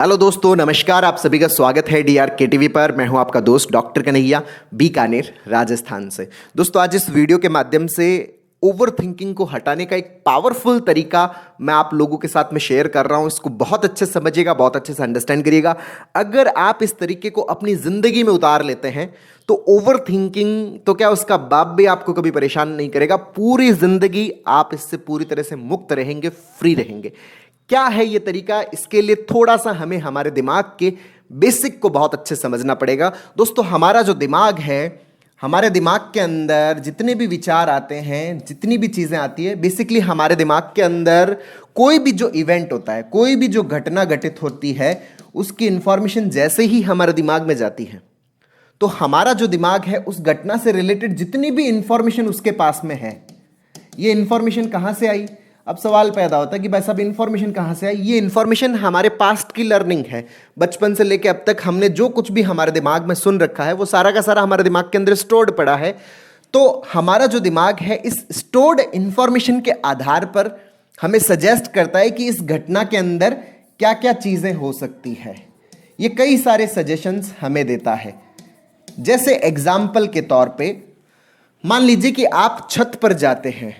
Hello दोस्तों, नमस्कार। आप सभी का स्वागत है डीआर के टीवी पर। मैं हूं आपका दोस्त डॉक्टर कन्हैया, बीकानेर, राजस्थान से। दोस्तों, आज इस वीडियो के माध्यम से ओवर थिंकिंग को हटाने का एक पावरफुल तरीका मैं आप लोगों के साथ में शेयर कर रहा हूं। इसको बहुत अच्छे से समझिएगा, बहुत अच्छे से अंडरस्टैंड करिएगा। अगर आप इस तरीके को अपनी जिंदगी में उतार लेते हैं तो ओवर थिंकिंग तो क्या, उसका बाप भी आपको कभी परेशान नहीं करेगा। पूरी जिंदगी आप इससे पूरी तरह से मुक्त रहेंगे, फ्री रहेंगे। क्या है ये तरीका? इसके लिए थोड़ा सा हमें हमारे दिमाग के बेसिक को बहुत अच्छे से समझना पड़ेगा। दोस्तों, हमारा जो दिमाग है, हमारे दिमाग के अंदर जितने भी विचार आते हैं, जितनी भी चीज़ें आती है, बेसिकली हमारे दिमाग के अंदर कोई भी जो इवेंट होता है, कोई भी जो घटना घटित होती है, उसकी इंफॉर्मेशन जैसे ही हमारे दिमाग में जाती है तो हमारा जो दिमाग है उस घटना से रिलेटेड जितनी भी इंफॉर्मेशन उसके पास में है, ये इंफॉर्मेशन कहाँ से आई? अब सवाल पैदा होता है कि भाई साहब, इंफॉर्मेशन कहाँ से आई? ये इंफॉर्मेशन हमारे पास्ट की लर्निंग है। बचपन से लेकर अब तक हमने जो कुछ भी हमारे दिमाग में सुन रखा है वो सारा का सारा हमारे दिमाग के अंदर स्टोर्ड पड़ा है। तो हमारा जो दिमाग है इस स्टोर्ड इंफॉर्मेशन के आधार पर हमें सजेस्ट करता है कि इस घटना के अंदर क्या क्या चीज़ें हो सकती है। ये कई सारे सजेशंस हमें देता है। जैसे एग्जाम्पल के तौर पे मान लीजिए कि आप छत पर जाते हैं।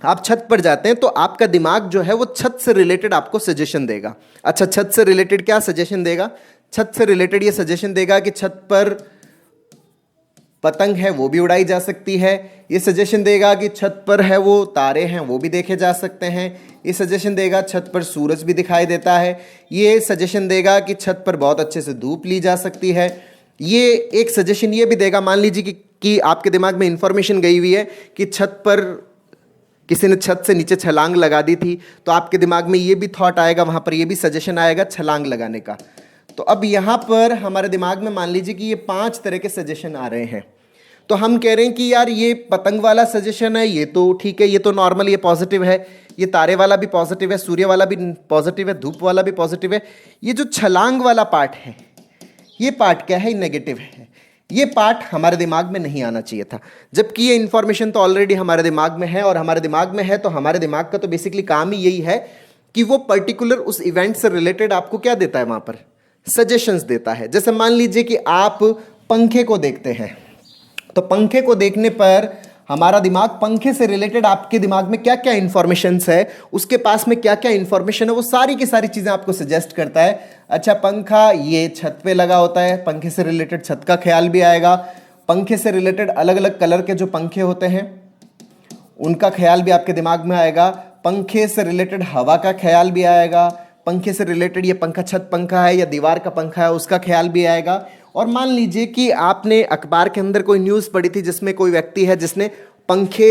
आप छत पर जाते हैं तो आपका दिमाग जो है वो छत से रिलेटेड आपको सजेशन देगा। अच्छा, छत से रिलेटेड क्या सजेशन देगा? छत से रिलेटेड ये सजेशन देगा कि छत पर पतंग है वो भी उड़ाई जा सकती है। ये सजेशन देगा कि छत पर है वो तारे हैं वो भी देखे जा सकते हैं। ये सजेशन देगा छत पर सूरज भी दिखाई देता है। ये सजेशन देगा कि छत पर बहुत अच्छे से धूप ली जा सकती है। ये एक सजेशन ये भी देगा, मान लीजिए कि आपके दिमाग में इंफॉर्मेशन गई हुई है कि छत पर किसी ने छत से नीचे छलांग लगा दी थी, तो आपके दिमाग में ये भी थॉट आएगा, वहाँ पर ये भी सजेशन आएगा छलांग लगाने का। तो अब यहाँ पर हमारे दिमाग में मान लीजिए कि ये 5 तरह के सजेशन आ रहे हैं। तो हम कह रहे हैं कि यार ये पतंग वाला सजेशन है, ये तो ठीक है, ये तो नॉर्मल, ये पॉजिटिव है। ये तारे वाला भी पॉजिटिव है, सूर्य वाला भी पॉजिटिव है, धूप वाला भी पॉजिटिव है। ये जो छलांग वाला पार्ट है, ये पार्ट क्या है? नेगेटिव है। ये पार्ट हमारे दिमाग में नहीं आना चाहिए था, जबकि ये इंफॉर्मेशन तो ऑलरेडी हमारे दिमाग में है। और हमारे दिमाग में है तो हमारे दिमाग का तो बेसिकली काम ही यही है कि वो पर्टिकुलर उस इवेंट से रिलेटेड आपको क्या देता है, वहां पर सजेशंस देता है। जैसे मान लीजिए कि आप पंखे को देखते हैं, तो पंखे को देखने पर हमारा दिमाग पंखे से रिलेटेड आपके दिमाग में क्या क्या इंफॉर्मेशंस है, उसके पास में क्या क्या इंफॉर्मेशन है, वो सारी की सारी चीज़ें आपको सजेस्ट करता है। अच्छा, पंखा ये छत पे लगा होता है, पंखे से रिलेटेड छत का ख्याल भी आएगा। पंखे से रिलेटेड अलग अलग कलर के जो पंखे होते हैं उनका ख्याल भी आपके दिमाग में आएगा। पंखे से रिलेटेड हवा का ख्याल भी आएगा। पंखे से रिलेटेड ये पंखा छत पंखा है या दीवार का पंखा है उसका ख्याल भी आएगा। और मान लीजिए कि आपने अखबार के अंदर कोई न्यूज़ पढ़ी थी जिसमें कोई व्यक्ति है जिसने पंखे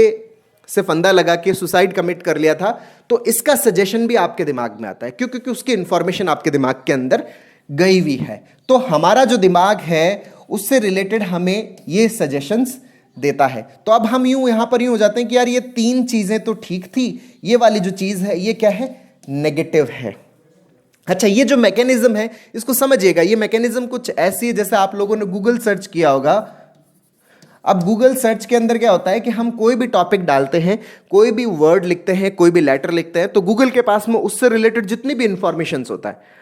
से फंदा लगा के सुसाइड कमिट कर लिया था, तो इसका सजेशन भी आपके दिमाग में आता है क्योंकि उसकी इंफॉर्मेशन आपके दिमाग के अंदर गई हुई है। तो हमारा जो दिमाग है उससे रिलेटेड हमें ये सजेशंस देता है। तो अब हम यहाँ पर यूं हो जाते हैं कि यार ये 3 चीज़ें तो ठीक थी, ये वाली जो चीज़ है ये क्या है? नेगेटिव है। अच्छा, ये जो मैकेनिज्म है इसको समझिएगा। ये मैकेनिज्म कुछ ऐसी है जैसे आप लोगों ने गूगल सर्च किया होगा। अब गूगल सर्च के अंदर क्या होता है कि हम कोई भी टॉपिक डालते हैं, कोई भी वर्ड लिखते हैं, कोई भी लेटर लिखते हैं, तो गूगल के पास में उससे रिलेटेड जितनी भी इंफॉर्मेशन होता है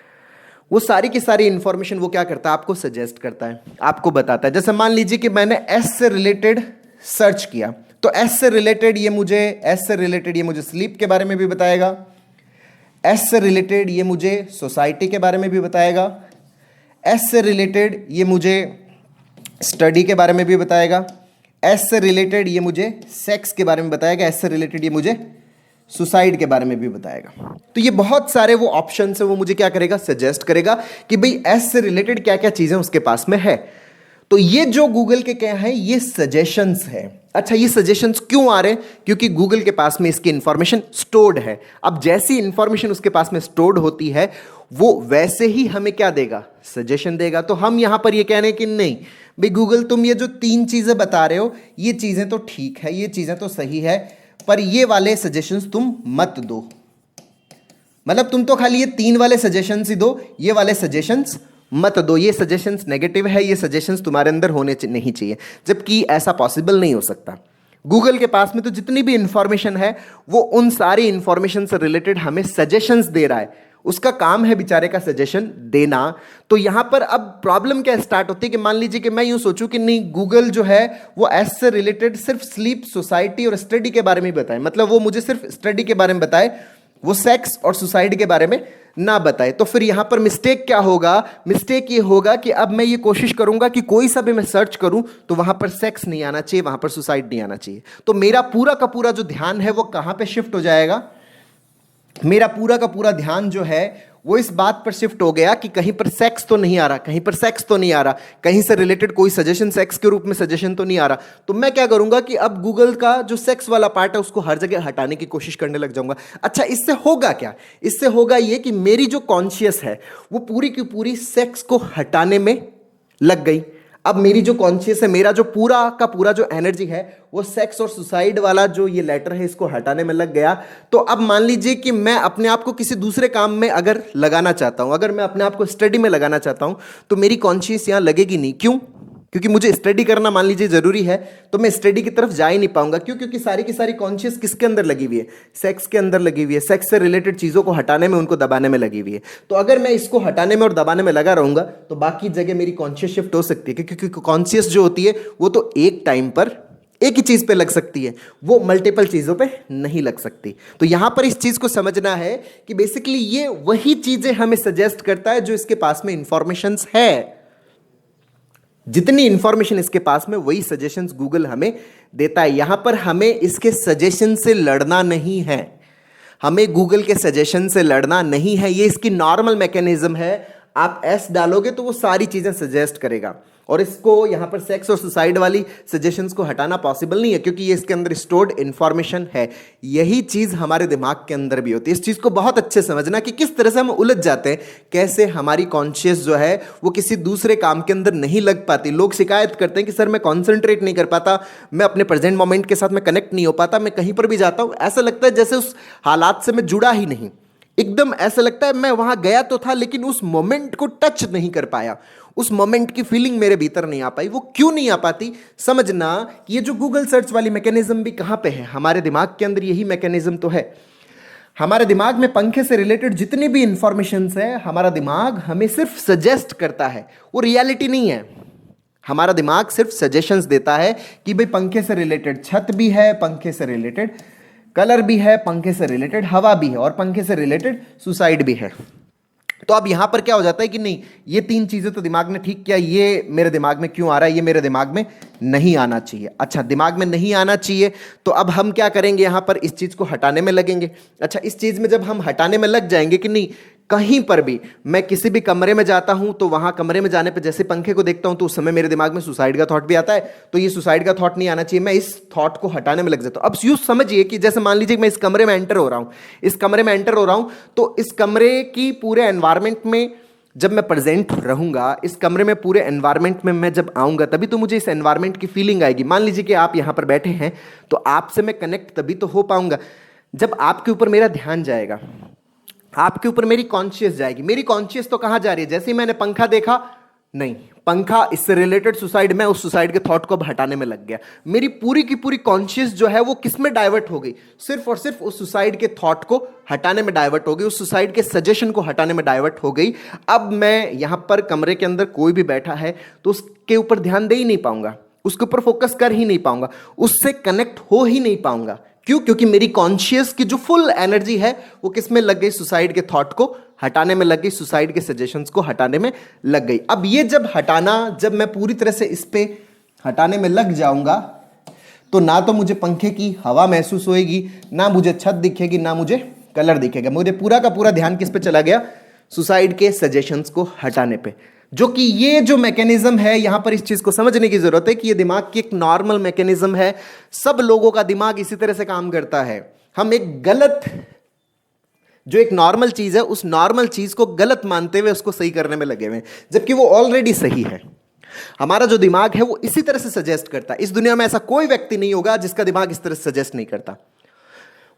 वो सारी की सारी इंफॉर्मेशन वो क्या करता है? आपको सजेस्ट करता है, आपको बताता है। जैसे मान लीजिए कि मैंने एस से रिलेटेड सर्च किया, तो एस से रिलेटेड ये मुझे स्लीप के बारे में भी बताएगा। एस से रिलेटेड ये मुझे सोसाइटी के बारे में भी बताएगा। एस से रिलेटेड ये मुझे स्टडी के बारे में भी बताएगा। एस से रिलेटेड ये मुझे सेक्स के बारे में बताएगा। एस से रिलेटेड ये मुझे सुसाइड के बारे में भी बताएगा। तो ये बहुत सारे वो ऑप्शंस है, वो मुझे क्या करेगा? सजेस्ट करेगा कि भाई एस से रिलेटेड क्या क्या चीज़ें उसके पास में है। तो ये जो गूगल के क्या है, ये सजेशंस है। अच्छा, ये सजेशंस क्यों आ रहे हैं? क्योंकि गूगल के पास में इसकी इंफॉर्मेशन स्टोर्ड है। अब जैसी इंफॉर्मेशन उसके पास में स्टोर्ड होती है वो वैसे ही हमें क्या देगा? सजेशन देगा। तो हम यहां पर ये कह रहे हैं कि नहीं भाई गूगल, तुम ये जो 3 चीजें बता रहे हो ये चीजें तो ठीक है, ये चीजें तो सही है, पर ये वाले सजेशंस तुम मत दो। मतलब तुम तो खाली ये 3 वाले सजेशंस ही दो, ये वाले सजेशंस मत दो। ये सजेशंस नेगेटिव है, ये सजेशंस तुम्हारे अंदर होने नहीं चाहिए, जबकि ऐसा पॉसिबल नहीं हो सकता। गूगल के पास में तो जितनी भी इंफॉर्मेशन है वो उन सारी इंफॉर्मेशन से रिलेटेड हमें सजेशंस दे रहा है, उसका काम है बेचारे का सजेशन देना। तो यहां पर अब प्रॉब्लम क्या स्टार्ट होती है कि मान लीजिए कि मैं यूं सोचूं कि नहीं, गूगल जो है वो एस से रिलेटेड सिर्फ स्लीप, सोसाइटी और स्टडी के बारे में ही बताए, मतलब वो मुझे सिर्फ स्टडी के बारे में बताए, वो सेक्स और सुसाइड के बारे में ना बताए। तो फिर यहां पर मिस्टेक क्या होगा? मिस्टेक ये होगा कि अब मैं ये कोशिश करूंगा कि कोई सा भी मैं सर्च करूं तो वहां पर सेक्स नहीं आना चाहिए, वहां पर सुसाइड नहीं आना चाहिए। तो मेरा पूरा का पूरा जो ध्यान है वो कहां पे शिफ्ट हो जाएगा? मेरा पूरा का पूरा ध्यान जो है वो इस बात पर शिफ्ट हो गया कि कहीं पर सेक्स तो नहीं आ रहा, कहीं पर सेक्स तो नहीं आ रहा, कहीं से रिलेटेड कोई सजेशन सेक्स के रूप में सजेशन तो नहीं आ रहा। तो मैं क्या करूंगा कि अब गूगल का जो सेक्स वाला पार्ट है उसको हर जगह हटाने की कोशिश करने लग जाऊंगा। अच्छा, इससे होगा क्या? इससे होगा ये कि मेरी जो कॉन्शियस है वो पूरी की पूरी सेक्स को हटाने में लग गई। अब मेरी जो कॉन्शियस है, मेरा जो पूरा का पूरा जो एनर्जी है वो सेक्स और सुसाइड वाला जो ये लेटर है इसको हटाने में लग गया। तो अब मान लीजिए कि मैं अपने आप को किसी दूसरे काम में अगर लगाना चाहता हूं, अगर मैं अपने आप को स्टडी में लगाना चाहता हूं, तो मेरी कॉन्शियस यहां लगेगी नहीं। क्यों? क्योंकि मुझे स्टडी करना मान लीजिए जरूरी है, तो मैं स्टडी की तरफ जा ही नहीं पाऊंगा। क्यों? क्योंकि सारी की सारी कॉन्शियस किसके अंदर लगी हुई है? सेक्स के अंदर लगी हुई है, सेक्स से रिलेटेड चीजों को हटाने में, उनको दबाने में लगी हुई है। तो अगर मैं इसको हटाने में और दबाने में लगा रहूंगा तो बाकी जगह मेरी कॉन्शियस शिफ्ट हो सकती है, क्योंकि कॉन्शियस जो होती है वो तो एक टाइम पर एक ही चीज पे लग सकती है, वो मल्टीपल चीजों पे नहीं लग सकती। तो यहां पर इस चीज को समझना है कि बेसिकली ये वही चीजें हमें सजेस्ट करता है जो इसके पास में इंफॉर्मेशन है। जितनी इंफॉर्मेशन इसके पास में वही सजेशंस गूगल हमें देता है। यहां पर हमें इसके सजेशन से लड़ना नहीं है, हमें गूगल के सजेशन से लड़ना नहीं है। ये इसकी नॉर्मल मैकेनिज्म है। आप एस डालोगे तो वो सारी चीजें सजेस्ट करेगा, और इसको यहां पर सेक्स और सुसाइड वाली सजेशंस को हटाना पॉसिबल नहीं है, क्योंकि ये इसके अंदर स्टोर्ड इंफॉर्मेशन है। यही चीज हमारे दिमाग के अंदर भी होती है। इस चीज को बहुत अच्छे समझना कि किस तरह से हम उलझ जाते हैं, कैसे हमारी कॉन्शियस जो है वो किसी दूसरे काम के अंदर नहीं लग पाती। लोग शिकायत करते हैं कि सर मैं कॉन्सेंट्रेट नहीं कर पाता, मैं अपने प्रेजेंट मोमेंट के साथ में कनेक्ट नहीं हो पाता, मैं कहीं पर भी जाता हूं ऐसा लगता है जैसे उस हालात से मैं जुड़ा ही नहीं। एकदम ऐसा लगता है मैं वहां गया तो था लेकिन उस मोमेंट को टच नहीं कर पाया, उस मोमेंट की फीलिंग मेरे भीतर नहीं आ पाई। वो क्यों नहीं आ पाती? समझना कि ये जो गूगल सर्च वाली मैकेनिज्म भी कहां पे है? हमारे दिमाग के अंदर यही मैकेनिज्म तो है। हमारे दिमाग में पंखे से रिलेटेड जितनी भी इंफॉर्मेशन है, हमारा दिमाग हमें सिर्फ सजेस्ट करता है, वो रियलिटी नहीं है। हमारा दिमाग सिर्फ सजेशंस देता है कि भाई पंखे से रिलेटेड छत भी है, पंखे से रिलेटेड कलर भी है, पंखे से रिलेटेड हवा भी है, और पंखे से रिलेटेड सुसाइड भी है। तो अब यहां पर क्या हो जाता है कि नहीं, ये तीन चीजें तो दिमाग ने ठीक किया, ये मेरे दिमाग में क्यों आ रहा है? ये मेरे दिमाग में नहीं आना चाहिए। अच्छा, दिमाग में नहीं आना चाहिए तो अब हम क्या करेंगे? यहां पर इस चीज को हटाने में लगेंगे। अच्छा, इस चीज में जब हम हटाने में लग जाएंगे कि नहीं, कहीं पर भी मैं किसी भी कमरे में जाता हूं तो वहां कमरे में जाने पर जैसे पंखे को देखता हूं तो उस समय मेरे दिमाग में सुसाइड का थॉट भी आता है। तो ये सुसाइड का थॉट नहीं आना चाहिए, मैं इस थॉट को हटाने में लग जाता हूं। अब यूं समझिए कि जैसे मान लीजिए मैं इस कमरे में एंटर हो रहा हूं, इस कमरे में एंटर हो रहा हूं, तो इस कमरे की पूरे एनवायरमेंट में जब मैं प्रेजेंट रहूंगा, इस कमरे में पूरे एनवायरमेंट में मैं जब आऊंगा तभी तो मुझे इस एनवायरमेंट की फीलिंग आएगी। मान लीजिए कि आप यहां पर बैठे हैं तो आपसे मैं कनेक्ट तभी तो हो पाऊंगा जब आपके ऊपर मेरा ध्यान जाएगा, आपके ऊपर मेरी कॉन्शियस जाएगी। मेरी कॉन्शियस तो कहां जा रही है? जैसे ही मैंने पंखा देखा, नहीं, पंखा इससे रिलेटेड सुसाइड, मैं उस सुसाइड के थॉट को अब हटाने में लग गया। मेरी पूरी की पूरी कॉन्शियस जो है वो किस में डाइवर्ट हो गई? सिर्फ और सिर्फ उस सुसाइड के थॉट को हटाने में डाइवर्ट हो गई, उस सुसाइड के सजेशन को हटाने में डाइवर्ट हो गई। अब मैं यहां पर कमरे के अंदर कोई भी बैठा है तो उसके ऊपर ध्यान दे ही नहीं पाऊंगा, उसके ऊपर फोकस कर ही नहीं पाऊंगा, उससे कनेक्ट हो ही नहीं पाऊंगा। क्यों? क्योंकि मेरी कॉन्शियस की जो फुल एनर्जी है वो किस में लग गई? सुसाइड के थॉट को हटाने में लग गई, सुसाइड के सजेशंस को हटाने में लग गई। अब ये जब हटाना, जब मैं पूरी तरह से इस पे हटाने में लग जाऊंगा तो ना तो मुझे पंखे की हवा महसूस होएगी, ना मुझे छत दिखेगी, ना मुझे कलर दिखेगा। मुझे पूरा का पूरा ध्यान किस पे चला गया? सुसाइड के सजेशंस को हटाने पे। जो कि ये जो मैकेनिज्म है, यहां पर इस चीज को समझने की जरूरत है कि ये दिमाग की एक नॉर्मल मैकेनिज्म है। सब लोगों का दिमाग इसी तरह से काम करता है। हम एक गलत, जो एक नॉर्मल चीज है, उस नॉर्मल चीज को गलत मानते हुए उसको सही करने में लगे हुए हैं, जबकि वो ऑलरेडी सही है। हमारा जो दिमाग है वो इसी तरह से सजेस्ट करता है। इस दुनिया में ऐसा कोई व्यक्ति नहीं होगा जिसका दिमाग इस तरह से सजेस्ट नहीं करता।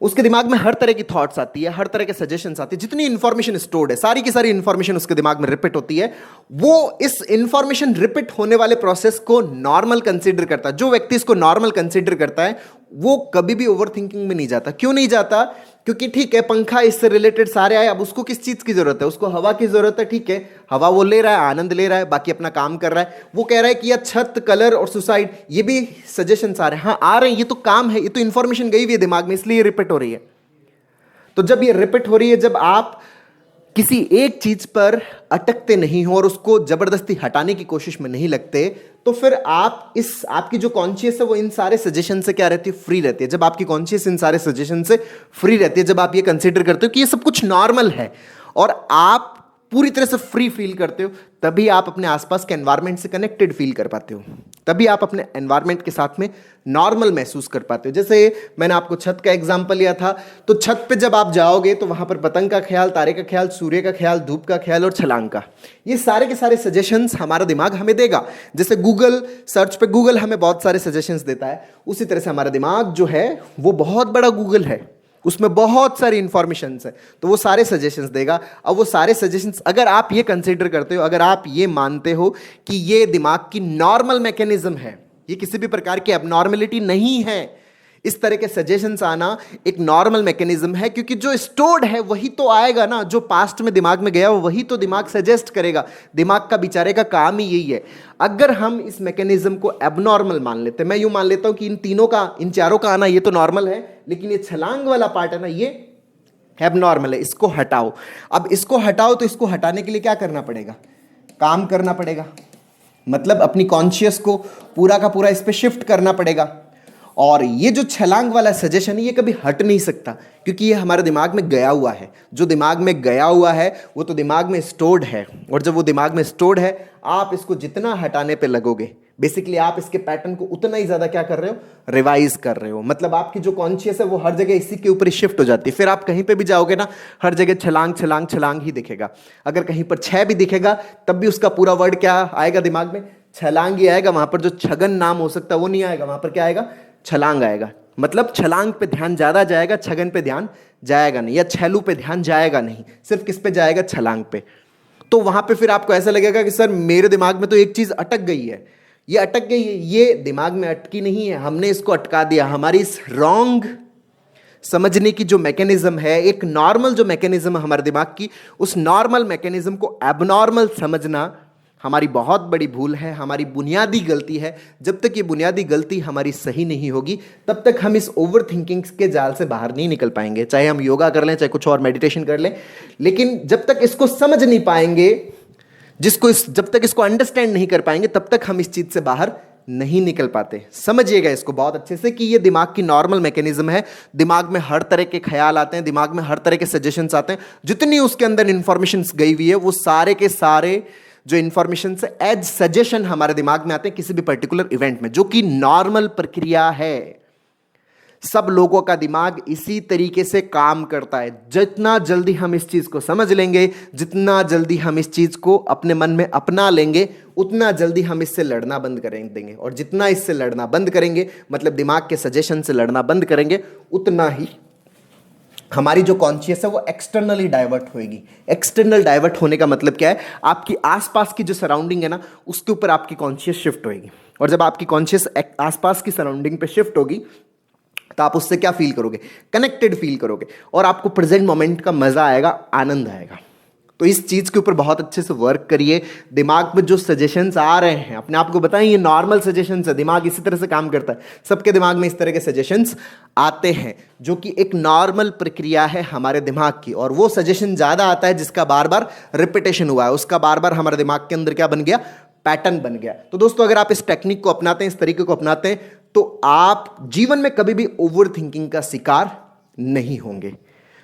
उसके दिमाग में हर तरह की थॉट्स आती है, हर तरह के सजेशंस आती है। जितनी इंफॉर्मेशन स्टोर्ड है, सारी की सारी इंफॉर्मेशन उसके दिमाग में रिपीट होती है। वो इस इंफॉर्मेशन रिपीट होने वाले प्रोसेस को नॉर्मल कंसीडर करता है। जो व्यक्ति इसको नॉर्मल कंसीडर करता है वो कभी भी ओवर थिंकिंग में नहीं जाता। क्यों नहीं जाता? क्योंकि ठीक है पंखा इससे रिलेटेड सारे आए, अब उसको किस चीज़ की ज़रूरत है, उसको हवा की ज़रूरत है, ठीक है हवा वो ले रहा है, आनंद ले रहा है, बाकी अपना काम कर रहा है। वो कह रहा है कि यार छत, कलर और सुसाइड, ये भी सजेशंस आ रहे हैं। हाँ आ रहे हैं, ये तो काम है, ये तो इन्फॉर्मेशन गई हुई है दिमाग में, इसलिए ये रिपीट हो रही है। तो जब ये रिपीट हो रही है, जब आप किसी एक चीज पर अटकते नहीं हो और उसको जबरदस्ती हटाने की कोशिश में नहीं लगते, तो फिर आपकी जो कॉन्शियस है वो इन सारे सजेशन से क्या रहती है, फ्री रहती है। जब आपकी कॉन्शियस इन सारे सजेशन से फ्री रहती है, जब आप ये कंसीडर करते हो कि ये सब कुछ नॉर्मल है और आप पूरी तरह से फ्री फील करते हो, तभी आप अपने आसपास के एनवायरनमेंट से कनेक्टेड फील कर पाते हो, तभी आप अपने एनवायरनमेंट के साथ में नॉर्मल महसूस कर पाते हो। जैसे मैंने आपको छत का एग्जांपल लिया था, तो छत पे जब आप जाओगे तो वहां पर पतंग का ख्याल, तारे का ख्याल, सूर्य का ख्याल, धूप का ख्याल और छलांग का, ये सारे के सारे सजेशंस हमारा दिमाग हमें देगा। जैसे गूगल सर्च पे गूगल हमें बहुत सारे सजेशंस देता है, उसी तरह से हमारा दिमाग जो है वो बहुत बड़ा गूगल है, उसमें बहुत सारी इंफॉर्मेशन है, तो वो सारे सजेशंस देगा। अब वो सारे सजेशंस अगर आप ये कंसीडर करते हो, अगर आप ये मानते हो कि ये दिमाग की नॉर्मल मैकेनिज्म है, ये किसी भी प्रकार की एबनॉर्मलिटी नहीं है, इस तरह के सजेशंस आना एक नॉर्मल मैकेनिज्म है, क्योंकि जो स्टोर्ड है वही तो आएगा ना, जो पास्ट में दिमाग में गया वही तो दिमाग सजेस्ट करेगा। दिमाग का बेचारे का काम ही यही है। अगर हम इस मैकेनिज्म को एबनॉर्मल मान लेते हैं, मैं यूं मान लेता हूं कि इन तीनों का, इन चारों का आना ये तो नॉर्मल है, लेकिन ये छलांग वाला पार्ट है ना, ये एबनॉर्मल है, इसको हटाओ। अब इसको हटाओ तो इसको हटाने के लिए क्या करना पड़ेगा, काम करना पड़ेगा, मतलब अपनी कॉन्शियस को पूरा का पूरा इस पे शिफ्ट करना पड़ेगा। और ये जो छलांग वाला सजेशन है ये कभी हट नहीं सकता, क्योंकि ये हमारे दिमाग में गया हुआ है। जो दिमाग में गया हुआ है वो तो दिमाग में स्टोर्ड है, और जब वो दिमाग में स्टोर्ड है, आप इसको जितना हटाने पे लगोगे, बेसिकली आप इसके पैटर्न को उतना ही ज्यादा क्या कर रहे हो, रिवाइज कर रहे हो। मतलब आपकी जो कॉन्शियस है वो हर जगह इसी के ऊपर शिफ्ट हो जाती है। फिर आप कहीं पे भी जाओगे ना, हर जगह छलांग छलांग छलांग ही दिखेगा। अगर कहीं पर 6 भी दिखेगा तब भी उसका पूरा वर्ड क्या आएगा दिमाग में, छलांग ही आएगा। वहां पर जो छगन नाम हो सकता है वो नहीं आएगा, वहां पर क्या आएगा, छलांग आएगा। मतलब छलांग पे ध्यान ज्यादा जाएगा, छगन पे ध्यान जाएगा नहीं, या छेलू पे ध्यान जाएगा नहीं, सिर्फ किस पे जाएगा, छलांग पे। तो वहां पे फिर आपको ऐसा लगेगा कि सर मेरे दिमाग में तो एक चीज अटक गई है, ये अटक गई है, ये दिमाग में अटकी नहीं है, हमने इसको अटका दिया। हमारी इस रॉन्ग समझने की जो मैकेनिज्म है, एक नॉर्मल जो मैकेनिज्म है हमारे दिमाग की, उस नॉर्मल मैकेनिज्म को एबनॉर्मल समझना हमारी बहुत बड़ी भूल है, हमारी बुनियादी गलती है। जब तक ये बुनियादी गलती हमारी सही नहीं होगी, तब तक हम इस ओवर थिंकिंग के जाल से बाहर नहीं निकल पाएंगे। चाहे हम योगा कर लें, चाहे कुछ और मेडिटेशन कर लें, लेकिन जब तक इसको समझ नहीं पाएंगे, जब तक इसको अंडरस्टैंड नहीं कर पाएंगे, तब तक हम इस चीज से बाहर नहीं निकल पाते। समझिएगा इसको बहुत अच्छे से कि ये दिमाग की नॉर्मल मैकेनिज्म है। दिमाग में हर तरह के ख्याल आते हैं, दिमाग में हर तरह के सजेशंस आते हैं, जितनी उसके अंदर इंफॉर्मेशन गई हुई है वो सारे के सारे जो इंफॉर्मेशन से एज सजेशन हमारे दिमाग में आते हैं किसी भी पर्टिकुलर इवेंट में, जो कि नॉर्मल प्रक्रिया है। सब लोगों का दिमाग इसी तरीके से काम करता है। जितना जल्दी हम इस चीज को समझ लेंगे, जितना जल्दी हम इस चीज को अपने मन में अपना लेंगे, उतना जल्दी हम इससे लड़ना बंद कर देंगे। और जितना इससे लड़ना बंद करेंगे, मतलब दिमाग के सजेशन से लड़ना बंद करेंगे, उतना ही हमारी जो कॉन्शियस है वो एक्सटर्नली डाइवर्ट होएगी। एक्सटर्नल डाइवर्ट होने का मतलब क्या है, आपकी आसपास की जो सराउंडिंग है ना, उसके ऊपर आपकी कॉन्शियस शिफ्ट होएगी। और जब आपकी कॉन्शियस आसपास की सराउंडिंग पे शिफ्ट होगी, तो आप उससे क्या फील करोगे, कनेक्टेड फील करोगे, और आपको प्रेजेंट मोमेंट का मजा आएगा, आनंद आएगा। तो इस चीज के ऊपर बहुत अच्छे से वर्क करिए। दिमाग में जो सजेशंस आ रहे हैं, अपने आप को बताएं ये नॉर्मल सजेशंस है, दिमाग इसी तरह से काम करता है। सबके दिमाग में इस तरह के सजेशंस आते हैं, जो कि एक नॉर्मल प्रक्रिया है हमारे दिमाग की। और वो सजेशन ज्यादा आता है जिसका बार बार रिपीटेशन हुआ है, उसका बार बार हमारे दिमाग के अंदर क्या बन गया, पैटर्न बन गया। तो दोस्तों अगर आप इस टेक्निक को अपनाते हैं, इस तरीके को अपनाते हैं, तो आप जीवन में कभी भी ओवर थिंकिंग का शिकार नहीं होंगे।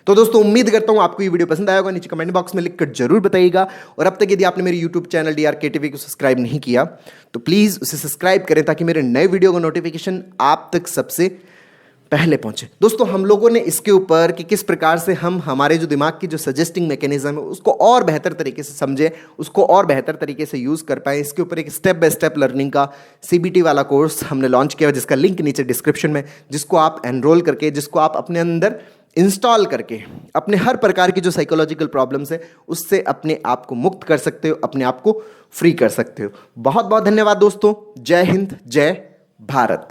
तो दोस्तों उम्मीद करता हूं आपको ये वीडियो पसंद आया होगा। नीचे कमेंट बॉक्स में लिखकर जरूर बताइएगा। और अब तक यदि आपने मेरे यूट्यूब चैनल DRKTV को सब्सक्राइब नहीं किया तो प्लीज उसे सब्सक्राइब करें, ताकि मेरे नए वीडियो का नोटिफिकेशन आप तक सबसे पहले पहुंचे। दोस्तों हम लोगों ने इसके ऊपर कि किस प्रकार से हम हमारे जो दिमाग की जो सजेस्टिंग मैकेनिज्म है उसको और बेहतर तरीके से समझें, उसको और बेहतर तरीके से यूज कर पाए, इसके ऊपर एक स्टेप बाय स्टेप लर्निंग का CBT वाला कोर्स हमने लॉन्च किया, जिसका लिंक नीचे डिस्क्रिप्शन में, जिसको आप एनरोल करके, जिसको आप अपने अंदर इंस्टॉल करके अपने हर प्रकार की जो साइकोलॉजिकल प्रॉब्लम्स है उससे अपने आप को मुक्त कर सकते हो, अपने आप को फ्री कर सकते हो। बहुत बहुत धन्यवाद दोस्तों। जय हिंद, जय भारत।